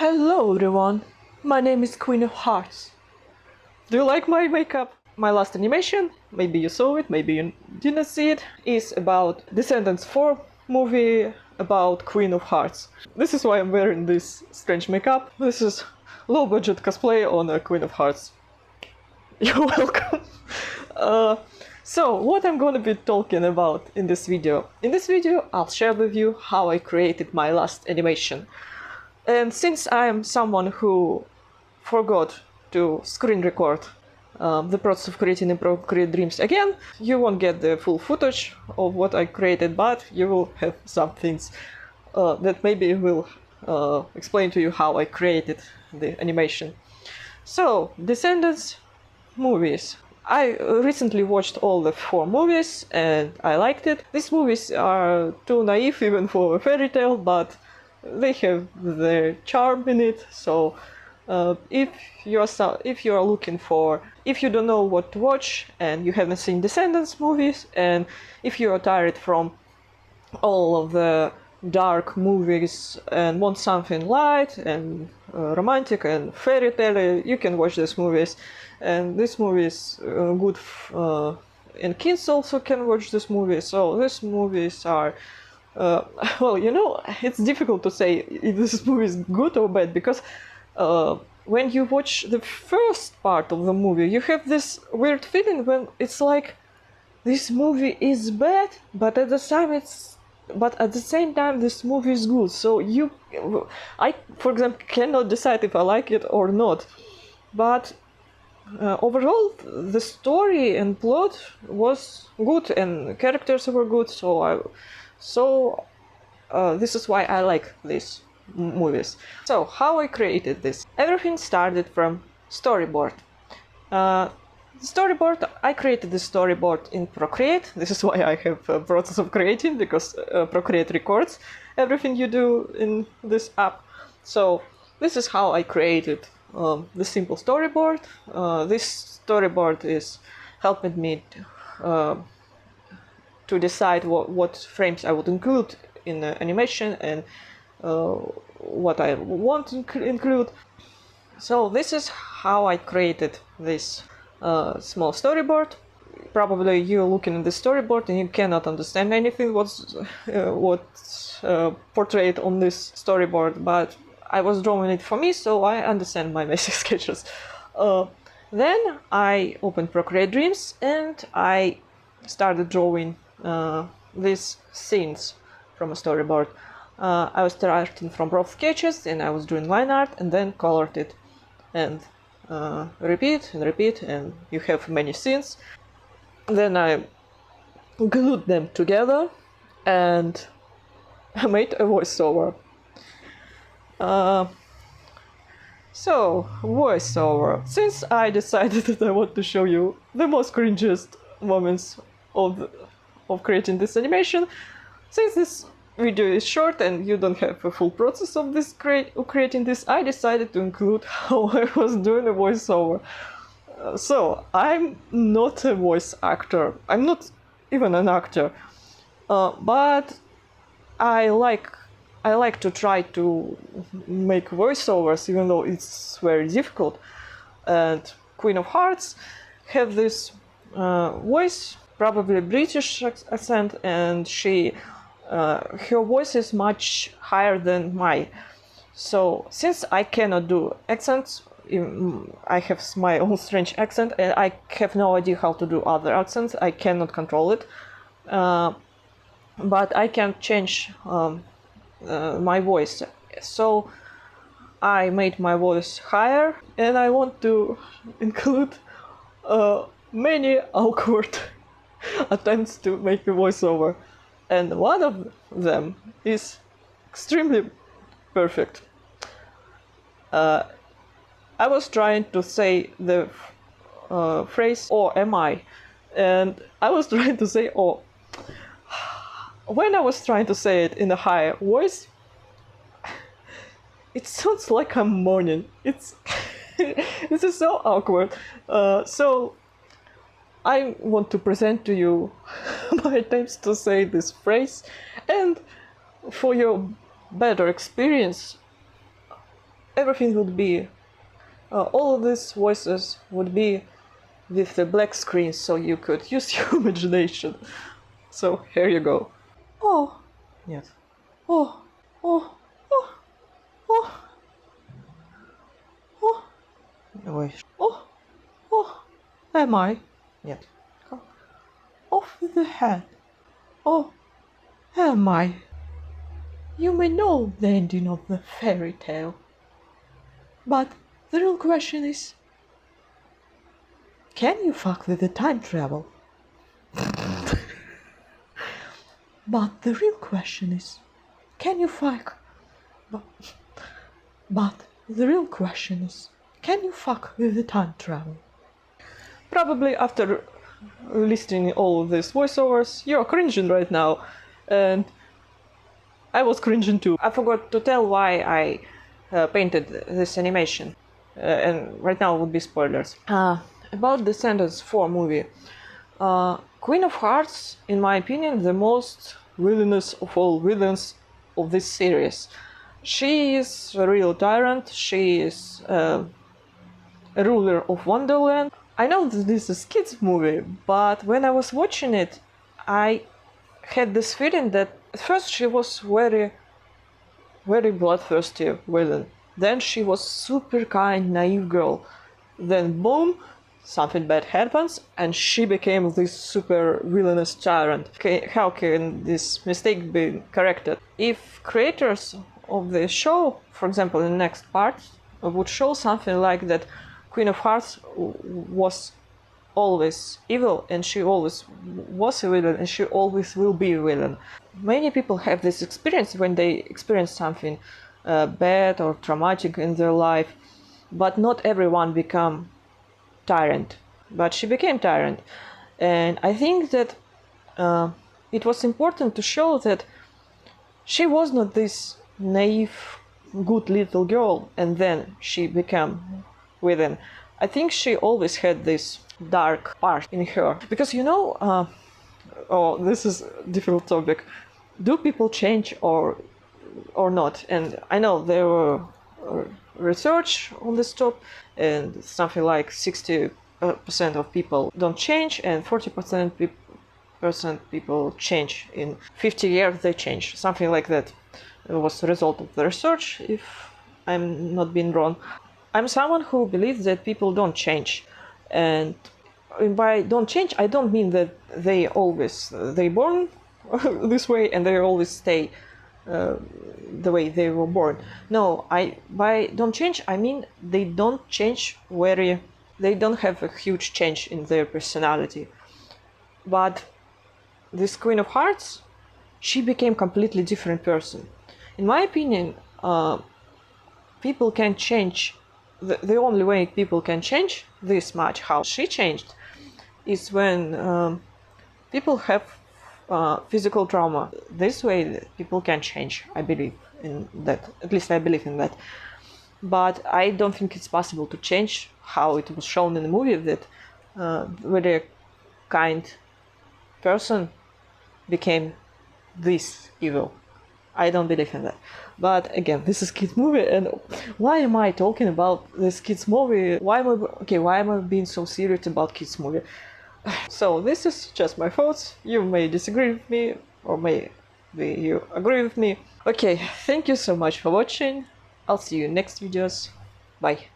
Hello everyone, my name is Queen of Hearts. Do you like my makeup? My last animation, maybe you saw it, maybe you didn't see it, is about Descendants 4 movie about Queen of Hearts. This is why I'm wearing this strange makeup. This is low budget cosplay on a Queen of Hearts. You're welcome. So what I'm gonna be talking about in this video. In this video I'll share with you how I created my last animation. And since I am someone who forgot to screen record the process of creating in Procreate Dreams again, you won't get the full footage of what I created, but you will have some things that maybe will explain to you how I created the animation. So, Descendants movies. I recently watched all the 4 movies and I liked it. These movies are too naive even for a fairy tale, but they have their charm in it. So if you don't know what to watch and you haven't seen Descendants movies, and if you are tired from all of the dark movies and want something light and romantic and fairy tale, you can watch these movies. And this movie is good, and kids also can watch this movie. So these movies are well, you know, it's difficult to say if this movie is good or bad, because when you watch the first part of the movie, you have this weird feeling when it's like this movie is bad, but at the same time this movie is good. So I, for example, cannot decide if I like it or not. But overall, the story and plot was good and characters were good. So this is why I like these movies. So how I created this? Everything started from storyboard. I created the storyboard in Procreate. This is why I have a process of creating, because Procreate records everything you do in this app. So this is how I created the simple storyboard. This storyboard is helping me to decide what frames I would include in the animation and what I want to include. So this is how I created this small storyboard. Probably you're looking at the storyboard and you cannot understand anything what's portrayed on this storyboard, but I was drawing it for me, so I understand my basic sketches. Then I opened Procreate Dreams and I started drawing these scenes from a storyboard. I was starting from rough sketches and I was doing line art and then colored it and repeat, and you have many scenes. Then I glued them together and I made a voiceover. So, voiceover. Since I decided that I want to show you the most cringiest moments of creating this animation, since this video is short and you don't have a full process of this creating this, I decided to include how I was doing a voiceover. So I'm not a voice actor. I'm not even an actor, but I like to try to make voiceovers, even though it's very difficult. And Queen of Hearts have this voice, probably British accent, and her voice is much higher than mine. So since I cannot do accents, I have my own strange accent and I have no idea how to do other accents. I cannot control it, but I can change my voice. So I made my voice higher, and I want to include many awkward attempts to make a voiceover, and one of them is extremely perfect. I was trying to say the phrase "oh am I," and I was trying to say "oh." When I was trying to say it in a higher voice, it sounds like I'm mourning. This is so awkward. So I want to present to you my attempts to say this phrase, and for your better experience, everything would be, all of these voices would be with the black screen, so you could use your imagination. So here you go. Oh, yes. Oh, oh, oh, oh, oh. Wait. Oh, oh. Am I? Yes. Off with the head. Oh, am I? You may know the ending of the fairy tale, but the real question is, can you fuck with the time travel? But the real question is, can you fuck? But the real question is, can you fuck with the time travel? Probably after listening all of these voiceovers, you're cringing right now, and I was cringing too. I forgot to tell why I painted this animation, and right now would be spoilers. About Descendants 4 movie. Queen of Hearts, in my opinion, the most villainous of all villains of this series. She is a real tyrant, she is a ruler of Wonderland. I know that this is a kids movie, but when I was watching it, I had this feeling that at first she was very bloodthirsty villain. Then she was super kind, naive girl. Then boom, something bad happens, and she became this super villainous tyrant. How can this mistake be corrected? If creators of the show, for example, in the next part, would show something like that Queen of Hearts was always evil, and she always was a villain, and she always will be a villain. Many people have this experience when they experience something bad or traumatic in their life, but not everyone become tyrant. But she became tyrant, and I think that it was important to show that she was not this naive, good little girl, and then she became villain. I think she always had this dark part in her, because oh, this is a difficult topic. Do people change or not? And I know there were research on this topic, and something like 60% of people don't change, and 40% people change. In 50 years they change, something like that. It was the result of the research, if I'm not being wrong. I'm someone who believes that people don't change, and by don't change I don't mean that they born this way and they always stay the way they were born. No, by don't change I mean they don't change they don't have a huge change in their personality. But this Queen of Hearts, she became completely different person. In my opinion, people can change. The only way people can change this much, how she changed, is when people have physical trauma. This way people can change. I believe in that. At least I believe in that. But I don't think it's possible to change how it was shown in the movie, that very kind person became this evil. I don't believe in that. But again, this is kids movie, and why am I talking about this kids movie? Why am I being so serious about kids movie? So this is just my thoughts. You may disagree with me, or maybe you agree with me. Okay, thank you so much for watching. I'll see you in next videos. Bye.